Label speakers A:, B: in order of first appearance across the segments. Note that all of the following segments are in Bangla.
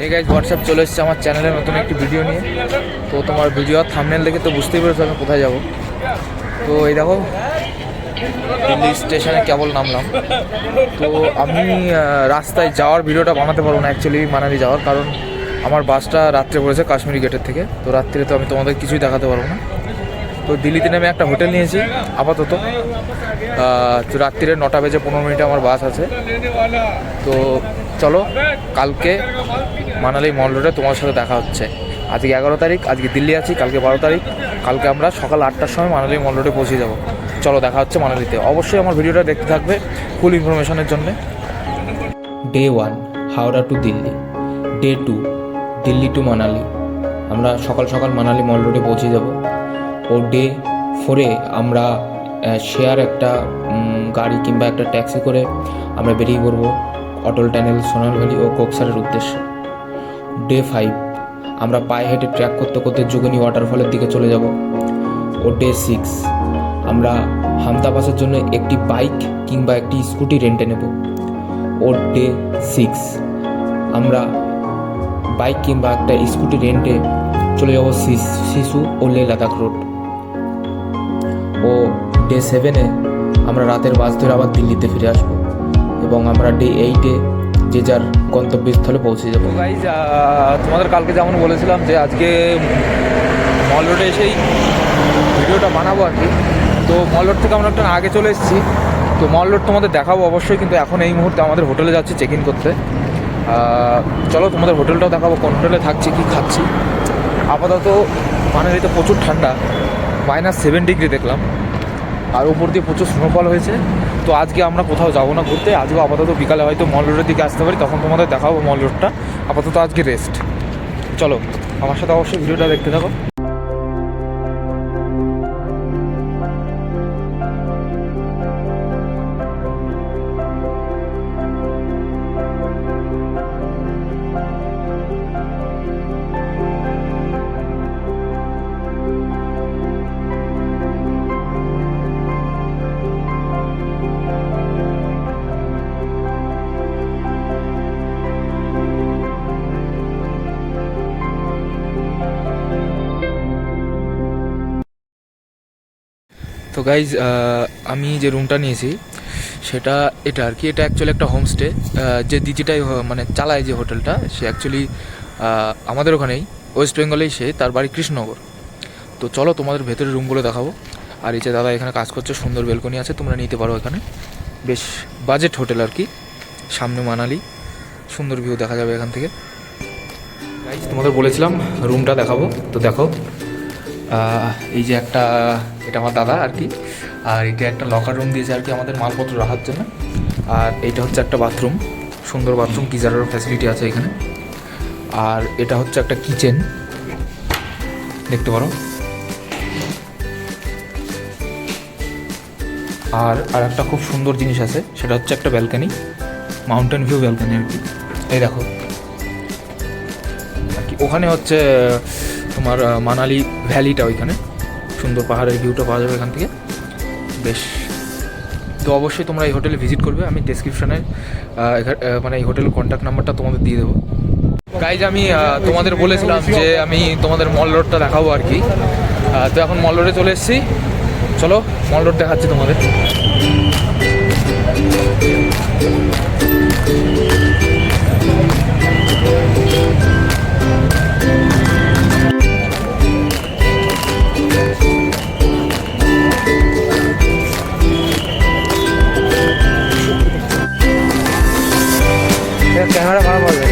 A: হে গাইস, হোয়াটসঅ্যাপ চলে এসেছে আমার চ্যানেলে নতুন একটি ভিডিও নিয়ে। তো তোমার ভিডিও থাম্বনেল দেখে তো বুঝতেই পেরেছো আমি কোথায় যাব। তো এই দেখো, দিল্লি স্টেশনে কেবল নামলাম। তো আমি রাস্তায় যাওয়ার ভিডিওটা বানাতে পারবো না অ্যাকচুয়ালি, মানালি যাওয়ার, কারণ আমার বাসটা রাত্রে পড়েছে কাশ্মীরি গেটের থেকে। তো রাত্রে তো আমি তোমাদের কিছুই দেখাতে পারবো না। তো দিল্লিতে নেমে একটা হোটেল নিয়েছি আপাতত। তো রাত্রিরে 9টা বেজে 15 মিনিটে আমার বাস আছে। তো চলো, কালকে মানালি মল রোডে তোমার সাথে দেখা হচ্ছে। আজকে 11 তারিখ, আজকে দিল্লি আছি, কালকে 12 তারিখ। কালকে আমরা সকাল 8টার সময় মানালি মল রোডে পৌঁছে যাবো। চলো, দেখা হচ্ছে মানালিতে। অবশ্যই আমার ভিডিওটা দেখতে থাকবে ফুল ইনফরমেশনের জন্যে।
B: Day 1 Howrah to Delhi, day 2 Delhi to Manali. আমরা সকাল সকাল মানালি মল রোডে পৌঁছে যাব। ও ডে 4-এ আমরা শেয়ার একটা গাড়ি কিংবা একটা ট্যাক্সি করে আমরা বেরিয়ে পড়বো অটল টানেল, সোনার ভ্যালি ও কোকসারের উদ্দেশ্যে। ডে 5 আমরা পায়ে হেঁটে ট্র্যাক করতে করতে যোগিনী ওয়াটারফলের দিকে চলে যাব। ও ডে 6 আমরা হামতা পাসের জন্য একটি বাইক কিংবা একটি স্কুটি রেন্টে নেব। ও ডে 6 আমরা বাইক কিংবা একটা স্কুটি রেন্টে চলে যাব সিসু ও লে লাদাখ রোড। ও ডে 7-এ আমরা রাতের বাস ধরে আবার দিল্লিতে ফিরে আসবো এবং আমরা ডে 8-এ যে যার গন্তব্যস্থলে পৌঁছে যাবো।
A: গাইজ, তোমাদের কালকে যেমন বলেছিলাম যে আজকে মল রোডে এসেই ভিডিওটা বানাবো আর কি। তো মল রোড থেকে আমরা একটা আগে চলে এসেছি। তো মল রোড তোমাদের দেখাবো অবশ্যই, কিন্তু এখন এই মুহূর্তে আমাদের হোটেলে যাচ্ছি চেক ইন করতে। চলো তোমাদের হোটেলটাও দেখাবো, কোন হোটেলে থাকছি, কী খাচ্ছি। আপাতত মানালিতে প্রচুর ঠান্ডা, -7 ডিগ্রি দেখলাম, আর উপর দিয়ে প্রচুর স্নোফল হয়েছে। তো আজকে আমরা কোথাও যাবো না ঘুরতে। আজকে আপাতত বিকালে হয়তো মল রোডের দিকে আসতে পারি, তখন তোমাদের দেখাবো মল রোডটা। আপাতত আজকে রেস্ট। চলো, আমার সাথে অবশ্যই ভিডিওটা দেখতে থাকো। তো গাইজ, আমি যে রুমটা নিয়েছি সেটা এটা আর কি। এটা অ্যাকচুয়ালি একটা হোমস্টে। যে দিদিটাই মানে চালায় যে হোটেলটা, সে অ্যাকচুয়ালি আমাদের ওখানেই, ওয়েস্ট বেঙ্গলেই, সে তার বাড়ি কৃষ্ণনগর। তো চলো তোমাদের ভেতরের রুমগুলো দেখাবো। আর এই যে দাদা এখানে কাজ করছে, সুন্দর বেলকনি আছে, তোমরা নিতে পারো এখানে। বেশ বাজেট হোটেল আর কি। সামনে মানালি, সুন্দর ভিউ দেখা যাবে এখান থেকে। গাইজ, তোমাদের বলেছিলাম রুমটা দেখাবো, তো দেখো। এই যে একটা, এটা আমার দাদা আর কি। আর এটা একটা লকার রুম দিয়েছে আর কি আমাদের মালপত্র রাখার জন্য। আর এটা হচ্ছে একটা বাথরুম, সুন্দর বাথরুম, গিজারের ফ্যাসিলিটি আছে এখানে। আর এটা হচ্ছে একটা কিচেন, দেখতে পারো। আর একটা খুব সুন্দর জিনিস আছে, সেটা হচ্ছে একটা ব্যালকানি, মাউন্টেন ভিউ ব্যালকানি আর কি। এই দেখো আর কি, ওখানে হচ্ছে তোমার মানালি ভ্যালিটা, ওইখানে সুন্দর পাহাড়ের ভিউটা পাওয়া যাবে এখান থেকে। বেশ, তো অবশ্যই তোমরা এই হোটেলে ভিজিট করবে। আমি ডেসক্রিপশানে মানে এই হোটেলের কন্ট্যাক্ট নাম্বারটা তোমাদের দিয়ে দেবো। গাইজ, আমি তোমাদের বলেছিলাম যে আমি তোমাদের মল রোডটা দেখাবো আর কি। তো এখন মল রোডে চলে এসেছি। চলো, মল রোড দেখাচ্ছি তোমাদের। ক্যামেরা খারাপ হবে।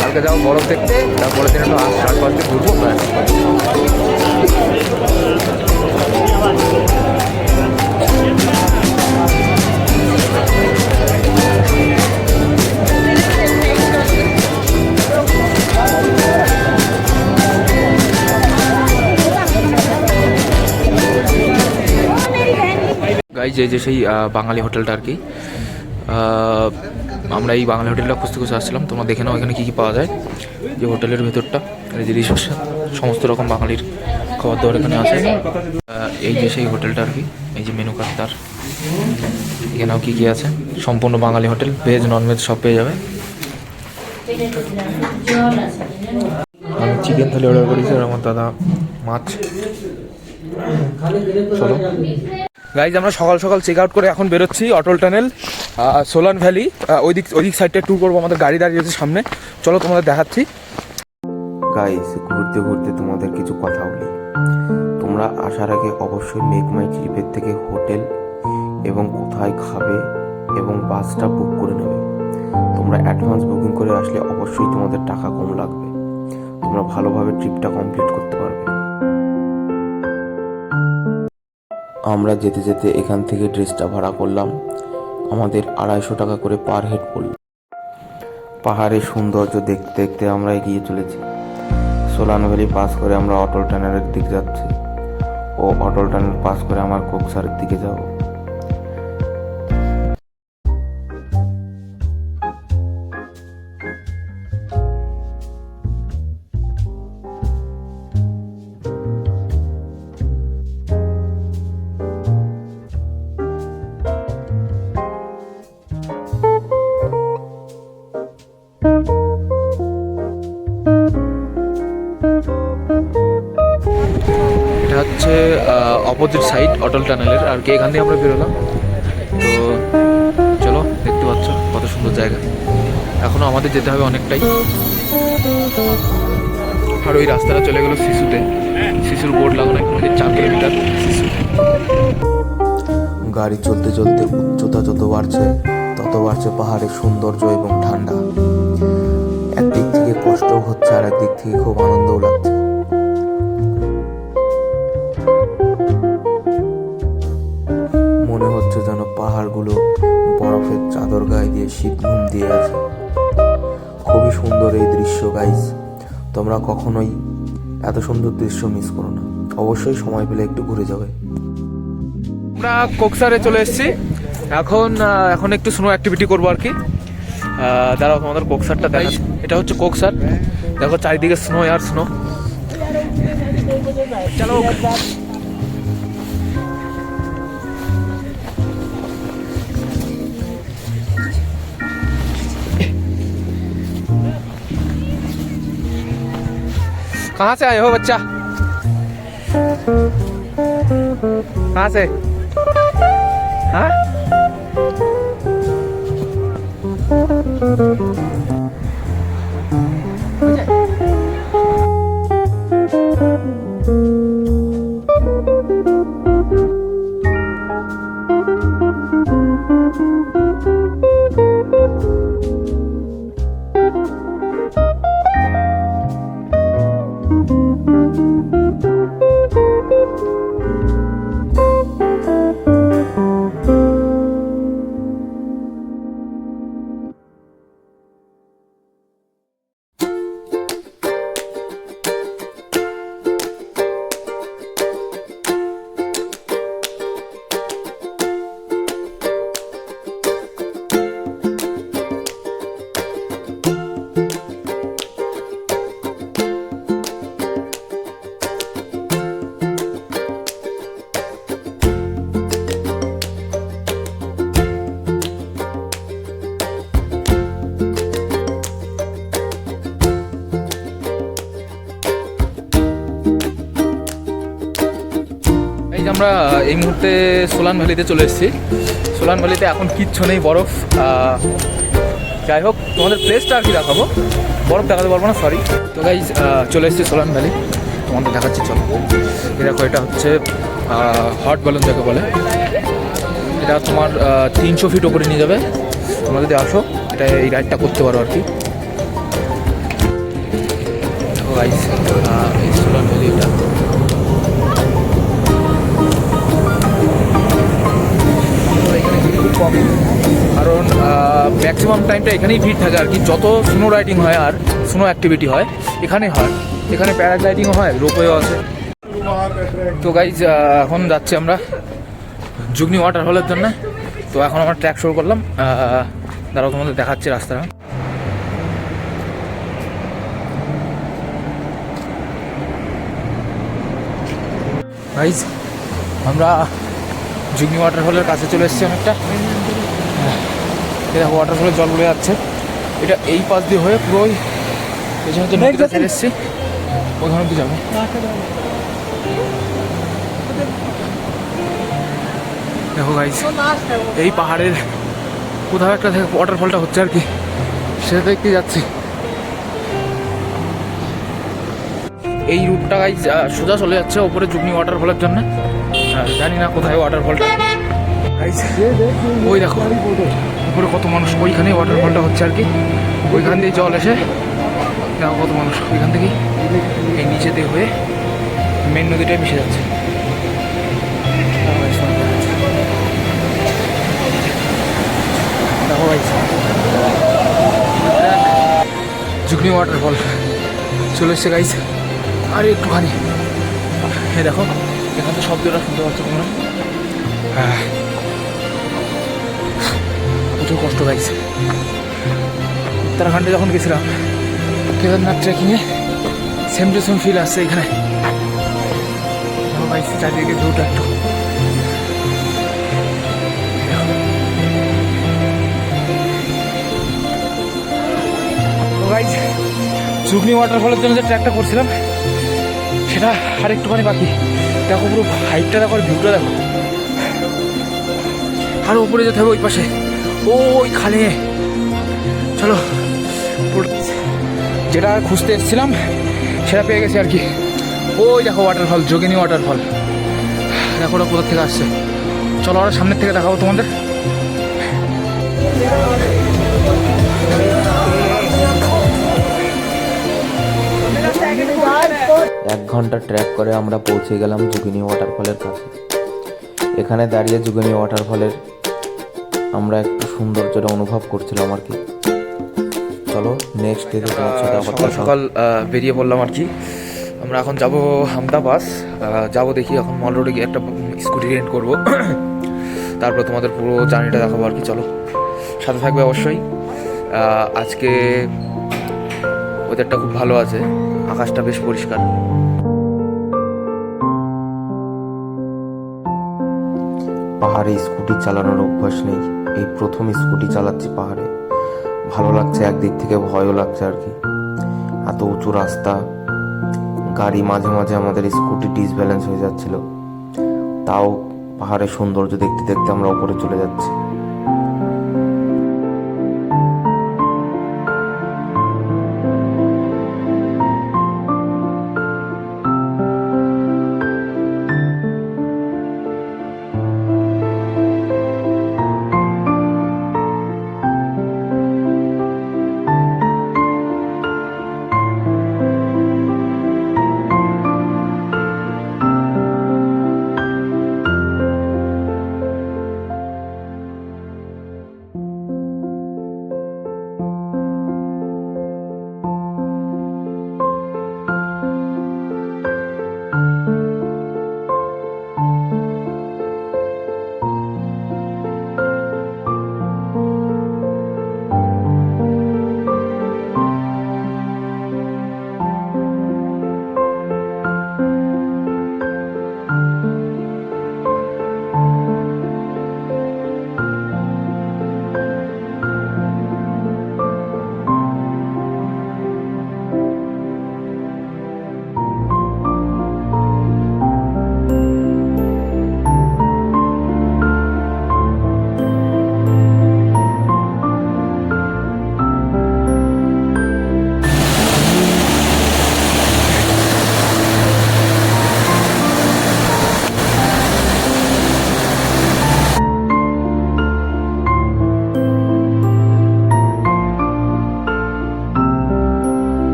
A: কালকে যাবো বরফ দেখতে, তারপরে দিন একটু 4-5 দিন ঘুরবো। গাইজ এই যে সেই বাঙালি হোটেলটা আর কি। আমরা এই বাঙালি হোটেলটা খুঁজতে খুঁজতে আসছিলাম। তোমরা দেখে নাও এখানে কী কী পাওয়া যায়। যে হোটেলের ভেতরটা, এই যে রিসেপশন, সমস্ত রকম বাঙালির খাবার দাবার এখানে আছে। এই যে সেই হোটেলটা আর কি, এই যে মেনু কার্ড তার, এখানেও কী কী আছে। সম্পূর্ণ বাঙালি হোটেল, ভেজ ননভেজ সব পেয়ে যাবে। আমি চিকেন থালি অর্ডার করেছি আর আমার দাদা মাছ। চলো গাইজ, আমরা সকাল সকাল চেক আউট করে এখন বেরোচ্ছি অটল টানেল, সোলান ভ্যালি। ওই দিক সাইডটা ট্যুর করবো, আমাদের গাড়ি দাঁড়িয়ে আছে সামনে। চলো তোমাদের দেখাচ্ছি।
C: গাইস, ঘুরতে ঘুরতে তোমাদের কিছু কথা বলি। তোমরা আসার আগে অবশ্যই মেক মাই ট্রিপের থেকে হোটেল এবং কোথায় খাবে এবং বাসটা বুক করে নেবে। তোমরা অ্যাডভান্স বুকিং করে আসলে অবশ্যই তোমাদের টাকা কম লাগবে, তোমরা ভালোভাবে ট্রিপটা কমপ্লিট করতে পারবে। আমরা যেতে যেতে এখান থেকে ড্রেসটা ভাড়া করলাম, আমাদের 250 টাকা করে পার হেড পড়ল। পাহাড়ের সৌন্দর্য দেখতে দেখতে আমরা এগিয়ে চলেছি। সোলান ভ্যালি পাস করে আমরা অটল টানেলের দিকে যাচ্ছি, ও অটল টানেল পাস করে আমার কোকসারের দিকে যাব।
A: এটা হচ্ছে অপোজিট সাইড অটল টানেলের আর কি। এখান থেকে আমরা বেরোলাম। তো চলো, দেখতে পাচ্ছ কত সুন্দর জায়গা। এখনও আমাদের যেতে হবে অনেকটাই। আর ওই রাস্তাটা চলে গেল শিশুতে, শিশুর বোর্ড লাগানো এখানে যে 4 কিলোমিটার শিশু।
C: গাড়ি চলতে চলতে উচ্চতা যত বাড়ছে তত বাড়ছে পাহাড়ের সৌন্দর্য এবং ঠান্ডা। একদিক থেকে কষ্টও হচ্ছে আর একদিক থেকে খুব আনন্দও লাগছে। মনে হচ্ছে যেন পাহাড়গুলো বরফের চাদর গায়ে দিয়ে শীত ঘুম দিয়ে আছে। খুবই সুন্দর এই দৃশ্য গাইস, তোমরা কখনোই এত সুন্দর দৃশ্য মিস করো না। অবশ্যই সময় পেলে একটু ঘুরে যাবে।
A: আমরা কোকসারে চলে এসেছি। এখন একটু স্নো অ্যাক্টিভিটি করবো আর কি। দাঁড়াও, আমাদের কোকসারটা দেখা। এটা হচ্ছে কোকসার, দেখো চারিদিকে স্নো আর স্নো। চলো कहाँ से आए हो बच्चा? कहाँ से? हाँ? আমরা এই মুহূর্তে সোলান ভ্যালিতে চলে এসেছি। সোলান ভ্যালিতে এখন কিচ্ছু নেই, বরফ। যাই হোক, তোমাদের প্লেসটা আর কি দেখাবো, বরফ দেখাতে পারবো না, সরি। তো গাইজ চলে এসেছি সোলান ভ্যালি, তোমাদের দেখাচ্ছি। চলো, দেখো এটা হচ্ছে হট ব্যালুন যাকে বলে। এটা তোমার 300 ফিট ওপরে নিয়ে যাবে। তোমরা যদি আসো এটা এই রাইডটা করতে পারো আর কি। দেখো গাইজ, এই সোলান ভ্যালি এটা। কম, কারণ ম্যাক্সিমাম টাইমটা এখানেই ভিড় থাকে আর কি। যত স্নো রাইডিং হয় আর স্নো অ্যাক্টিভিটি হয় এখানে হয়। এখানে প্যারাগ্লাইডিংও হয়, রোপওয়েও আছে। তো গাইজ এখন যাচ্ছি আমরা যুগনি ওয়াটারফলের জন্য। তো এখন আমরা ট্র্যাক শুরু করলাম, দাঁড়াও তোমাদের দেখাচ্ছি রাস্তাটা। গাইজ আমরা যুগনি ওয়াটারফলের কাছে চলে এসেছি অনেকটা। দেখো ওয়াটারফলের জল বয়ে যাচ্ছে, এটা এই পাশ দিয়ে হয়ে পুরো পেছনে যে নদীটা চলে এসেছি ওখানে অব্দি যাবে। দেখো গাইজ এই পাহাড়ের কোথাও একটা থেকে ওয়াটারফলটা হচ্ছে আর কি, সেটা দেখতে যাচ্ছি। এই রুটটা গাইজ সোজা চলে যাচ্ছে ওপরে যুগনি ওয়াটারফলের জন্য। জানি না কোথায় ওয়াটারফলটা। ওই দেখো উপরে কত মানুষ, ওইখানে ওয়াটারফলটা হচ্ছে আর কি। ওইখান দিয়ে জল এসে দেখো কত মানুষ ওইখান থেকেই এই নিচে দিয়ে হয়ে মেন নদীটায় মিশে যাচ্ছে। দেখো ভাই যুগনি ওয়াটারফল চলে এসছে গাইজ, আর একটুখানি। হ্যাঁ দেখো এখান থেকে শব্দটা শুনতে পাচ্ছ তোমরা। প্রচুর কষ্ট গাইছে। উত্তরাখণ্ডে যখন গেছিলাম কেদারনাথ ট্রেকিংয়ে সেম টু সেম ফিল আসছে এখানে। গাইছে চারিদিকে ভিউটা একটু গাইজ। যুগনি ওয়াটারফলের জন্য যে ট্র্যাকটা করছিলাম সেটা আর একটুখানি বাকি। দেখো পুরো হাইটটা দেখো, ভিউটা দেখো। আর উপরে যেতে হবে ওই পাশে, ওই খালে। চলো যেটা খুঁজতে এসেছিলাম সেটা পেয়ে গেছি আর কি। ওই দেখো ওয়াটারফল, যোগিনী ওয়াটারফল। দেখো ওটা কোথা থেকে আসছে। চলো ওরা সামনের থেকে দেখাবো তোমাদের।
C: 1 ঘন্টা ট্র্যাক করে আমরা পৌঁছে গেলাম যুগিনী ওয়াটারফলের কাছে। এখানে দাঁড়িয়ে যুগিনী ওয়াটারফলের আমরা একটু সৌন্দর্যটা অনুভব করছিলাম আর কি। চলো নেক্সট ডে
A: সকাল সকাল বেরিয়ে পড়লাম আর কি। আমরা এখন যাব আহমেদাবাদ, যাবো দেখি এখন মল রোডে গিয়ে একটা স্কুটি রেন্ট করবো। তারপর তোমাদের পুরো জার্নিটা দেখাবো আর কি। চলো সাথে থাকবে অবশ্যই। আজকে ওয়েদারটা খুব ভালো আছে, আকাশটা বেশ পরিষ্কার।
C: পাহাড়ে স্কুটি চালানোর অভ্যাস নেই, এই প্রথম স্কুটি চালাচ্ছি পাহাড়ে। ভালো লাগছে, একদিক থেকে ভয়ও লাগছে আর কি। এত উঁচু রাস্তা, গাড়ি মাঝে মাঝে আমাদের স্কুটি ডিসব্যালেন্স হয়ে যাচ্ছিল। তাও পাহাড়ের সৌন্দর্য দেখতে দেখতে আমরা উপরে চলে যাচ্ছি।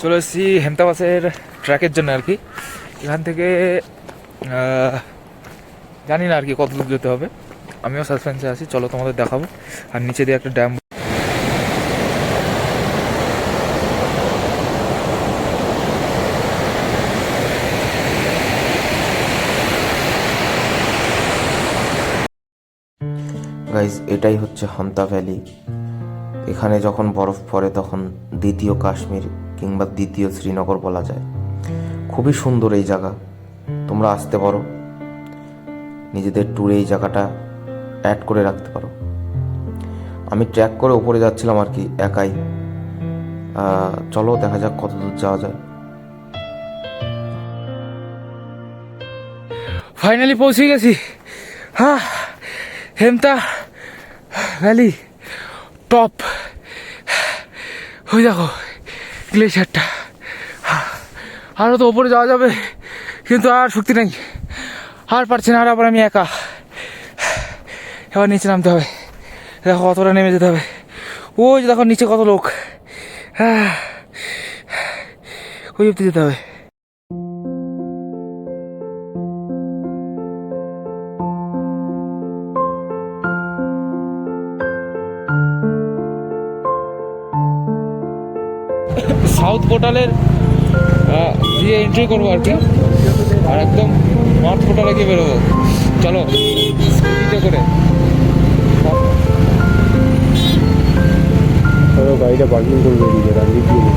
A: চলে এসেছি হেমতাবাসের ট্র্যাকের জন্য আর কি। এখান থেকে জানি না আর কি কত দূর যেতে হবে, আমিও সাসপেন্সে আছি। চলো তোমাদের দেখাবো। আর নিচে দিয়ে একটা ড্যাম।
C: গাইজ এটাই হচ্ছে হান্তা ভ্যালি। এখানে যখন বরফ পড়ে তখন দ্বিতীয় কাশ্মীর কিংবা দ্বিতীয় শ্রীনগর বলা যায়। খুবই সুন্দর এই জায়গা, তোমরা আসতে পারো, নিজেদের ট্যুরে এই জায়গাটা অ্যাড করে রাখতে পারো। আমি ট্র্যাক করে উপরে যাচ্ছিলাম আর কি একাই। চলো দেখা যাক কত দূর যাওয়া যায়।
A: ফাইনালি পৌঁছে গেছি। হ্যাঁ, হেমতা ভ্যালি টপ। ওই দেখো গ্লেশিয়ারটা। আরও তো ওপরে যাওয়া যাবে, কিন্তু আর শক্তি নেই, আর পারছি না। আর আবার আমি একা। এবার নিচে নামতে হবে। দেখো কতটা নেমে যেতে হবে। ওই যে দেখো নিচে কত লোক। হ্যাঁ, ওই অব্দি যেতে হবে। সাউথ পোর্টালের দিয়ে এন্ট্রি করবো আর কি, আর একদম নর্থ পোর্টালে গিয়ে বেরোবো। চলো স্কুটিতে করে।
D: গাড়িটা পার্কিং করবে এদিকে রাজীব দিয়ে।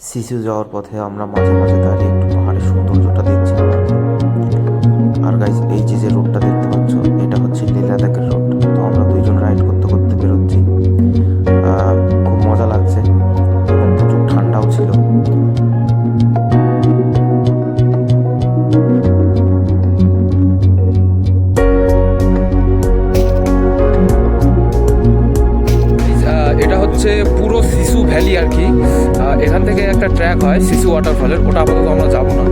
C: সিসু যাওয়ার পথে আমরা মাঝে মাঝে দাঁড়িয়ে একটু পাহাড়ের সৌন্দর্যটা দেখছিলাম আর কি। আর গাইজ এই যে রোডটা দেখতে পাচ্ছ, এটা হচ্ছে লে লাদাখের রোড। তো আমরা দুইজন রাইড করতে করতে বেরোচ্ছি। খুব মজা লাগছে এবং প্রচুর ঠান্ডাও ছিল।
A: এখান থেকে একটা ট্র্যাক হয় শিশু ওয়াটারফলের, ওটা আপাতত আমরা যাবো না,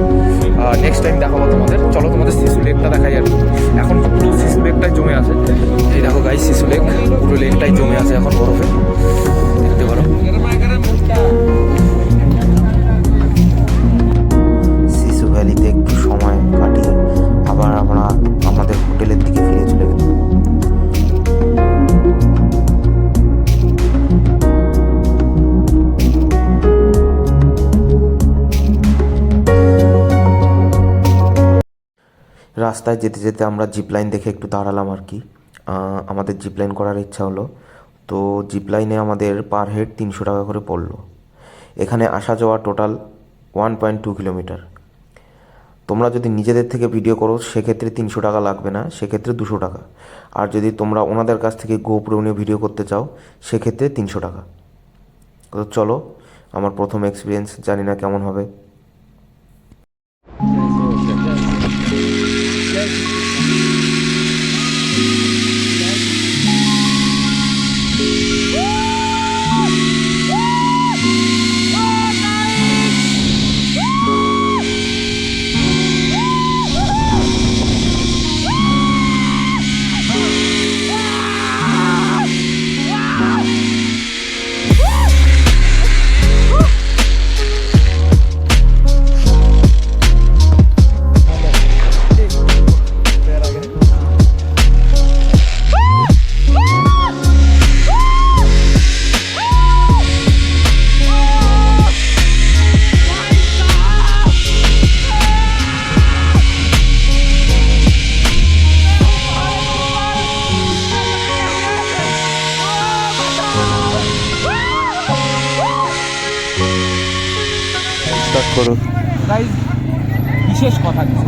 A: নেক্সট টাইম দেখাবো তোমাদের। চলো তোমাদের শিশু লেকটা দেখাই আর কি। এখন পুরো শিশু লেকটাই জমে আছে, এই দেখো গাইস শিশু লেক, পুরো লেকটাই জমে আছে এখন বরফে, দেখতে পারো।
C: শিশু ভ্যালিতে একটু সময় কাটিয়ে আবার আমরা আমাদের হোটেলের দিকে ফিরে চলে গেলাম। রাস্তায় যেতে যেতে আমরা জিপ লাইন দেখে একটু দাঁড়ালাম আর কি। আমাদের জিপ লাইন করার ইচ্ছা হলো, তো জিপ লাইনে আমাদের পার হেড 300 টাকা করে পড়লো। এখানে আসা যাওয়া টোটাল 1.2 কিলোমিটার। তোমরা যদি নিজেদের থেকে ভিডিও করো সেক্ষেত্রে 300 টাকা লাগবে না, সেক্ষেত্রে 200 টাকা। আর যদি তোমরা ওনাদের কাছ থেকে গোপ্রো নিয়ে ভিডিও করতে চাও সেক্ষেত্রে 300 টাকা। তো চলো, আমার প্রথম এক্সপিরিয়েন্স, জানি না কেমন হবে। স্টার্ট করো।
B: গাইজ বিশেষ কথা কিছু,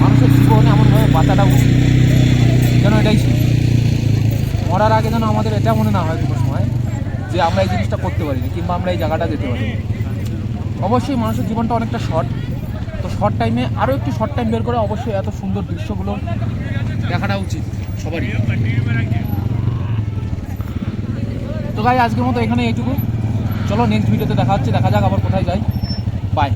B: মানুষের জীবন এমনভাবে বাঁচাটা উচিত যেন এটাই ছিল। মরার আগে যেন আমাদের এটা মনে না হয় কোনো সময় যে আমরা এই জিনিসটা করতে পারিনি কিংবা আমরা এই জায়গাটা যেতে পারি। অবশ্যই মানুষের জীবনটা অনেকটা শর্ট, তো শর্ট টাইমে আরও একটু শর্ট টাইম বের করে অবশ্যই এত সুন্দর দৃশ্যগুলো দেখাটা উচিত সবারই। তো গাই আজকের মতো এখানে এইটুকু, চলো নেক্সট ভিডিওতে দেখা হচ্ছে, দেখা যাক আবার কোথায় যাই। বাই।